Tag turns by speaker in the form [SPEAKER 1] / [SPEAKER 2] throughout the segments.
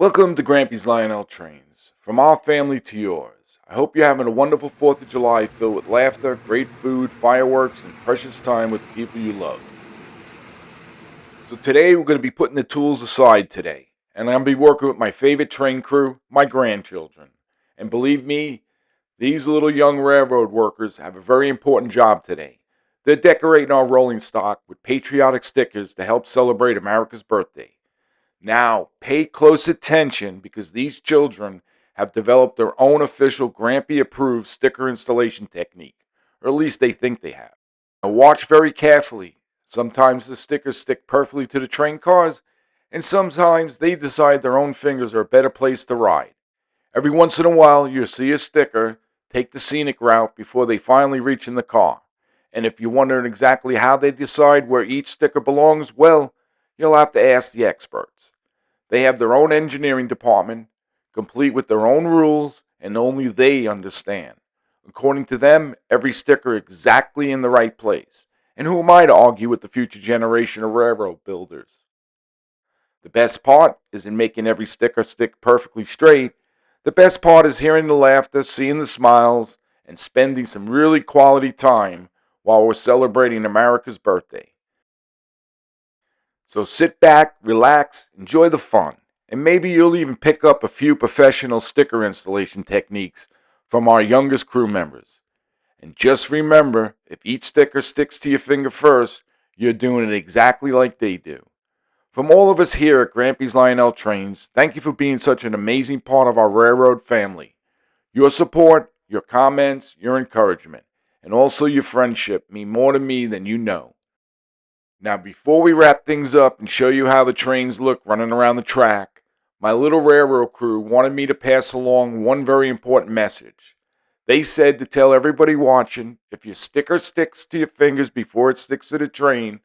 [SPEAKER 1] Welcome to Grampys Lionel Trains. From our family to yours. I hope you're having a wonderful 4th of July filled with laughter, great food, fireworks, and precious time with the people you love. So today we're going to be putting the tools aside today. And I'm going to be working with my favorite train crew, my grandchildren. And believe me, these little young railroad workers have a very important job today. They're decorating our rolling stock with patriotic stickers to help celebrate America's birthday. Now, pay close attention because these children have developed their own official Grampy approved sticker installation technique, or at least they think they have. Now, watch very carefully. Sometimes the stickers stick perfectly to the train cars, and sometimes they decide their own fingers are a better place to ride. Every once in a while, you'll see a sticker take the scenic route before they finally reach in the car. And if you're wondering exactly how they decide where each sticker belongs, well, you'll have to ask the experts. They have their own engineering department, complete with their own rules, and only they understand. According to them, every sticker exactly in the right place. And who am I to argue with the future generation of railroad builders? The best part isn't making every sticker stick perfectly straight. The best part is hearing the laughter, seeing the smiles, and spending some really quality time while we're celebrating America's birthday. So sit back, relax, enjoy the fun, and maybe you'll even pick up a few professional sticker installation techniques from our youngest crew members. And just remember, if each sticker sticks to your finger first, you're doing it exactly like they do. From all of us here at Grampys Lionel Trains, thank you for being such an amazing part of our railroad family. Your support, your comments, your encouragement, and also your friendship mean more to me than you know. Now, before we wrap things up and show you how the trains look running around the track, my little railroad crew wanted me to pass along one very important message. They said to tell everybody watching, if your sticker sticks to your fingers before it sticks to the train,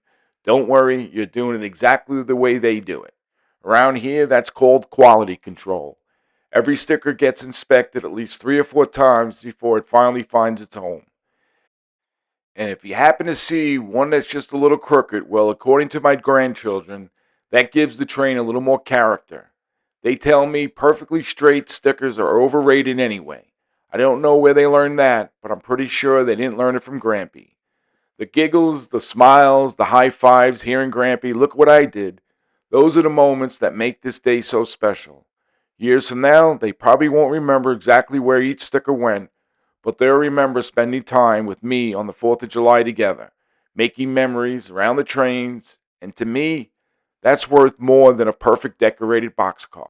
[SPEAKER 1] don't worry, you're doing it exactly the way they do it. Around here, that's called quality control. Every sticker gets inspected at least 3 or 4 times before it finally finds its home. And if you happen to see one that's just a little crooked, well, according to my grandchildren, that gives the train a little more character. They tell me perfectly straight stickers are overrated anyway. I don't know where they learned that, but I'm pretty sure they didn't learn it from Grampy. The giggles, the smiles, the high fives hearing Grampy, look what I did. Those are the moments that make this day so special. Years from now, they probably won't remember exactly where each sticker went, but they'll remember spending time with me on the 4th of July together, making memories around the trains, and to me, that's worth more than a perfect decorated boxcar.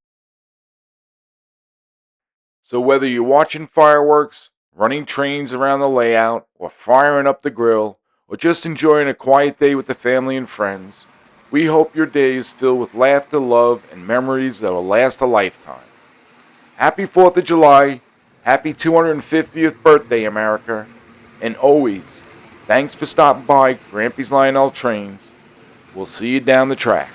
[SPEAKER 1] So whether you're watching fireworks, running trains around the layout, or firing up the grill, or just enjoying a quiet day with the family and friends, we hope your day is filled with laughter, love, and memories that will last a lifetime. Happy 4th of July, happy 250th birthday, America, and always, thanks for stopping by Grampys Lionel Trains. We'll see you down the tracks.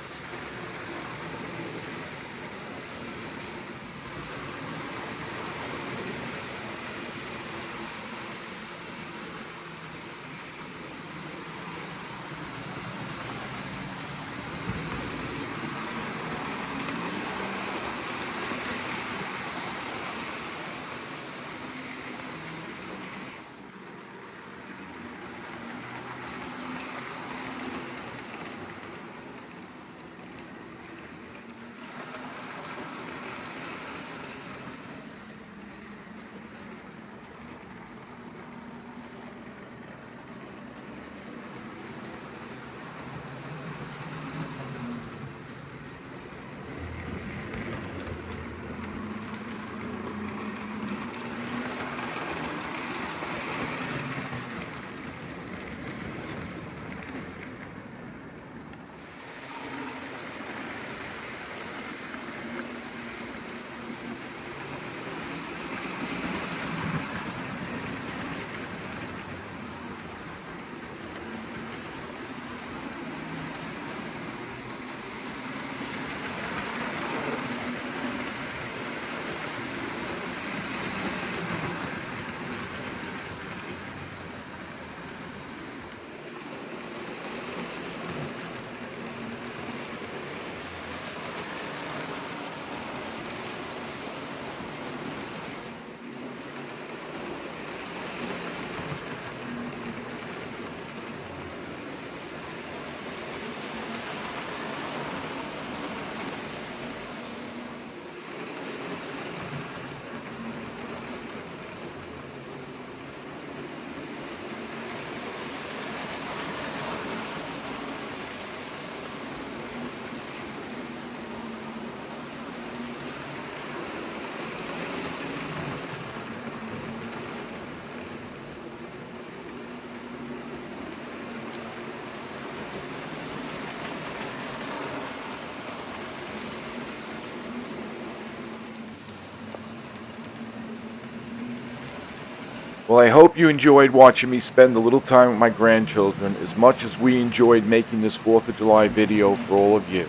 [SPEAKER 1] Well, I hope you enjoyed watching me spend a little time with my grandchildren as much as we enjoyed making this 4th of July video for all of you.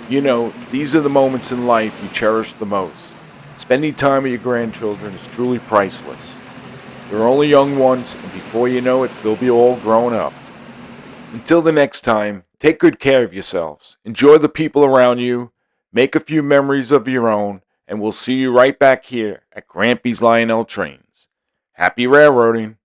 [SPEAKER 1] You know, these are the moments in life you cherish the most. Spending time with your grandchildren is truly priceless. They're only young once, and before you know it, they'll be all grown up. Until the next time, take good care of yourselves. Enjoy the people around you. Make a few memories of your own, and we'll see you right back here at Grampys Lionel Trains. Happy railroading!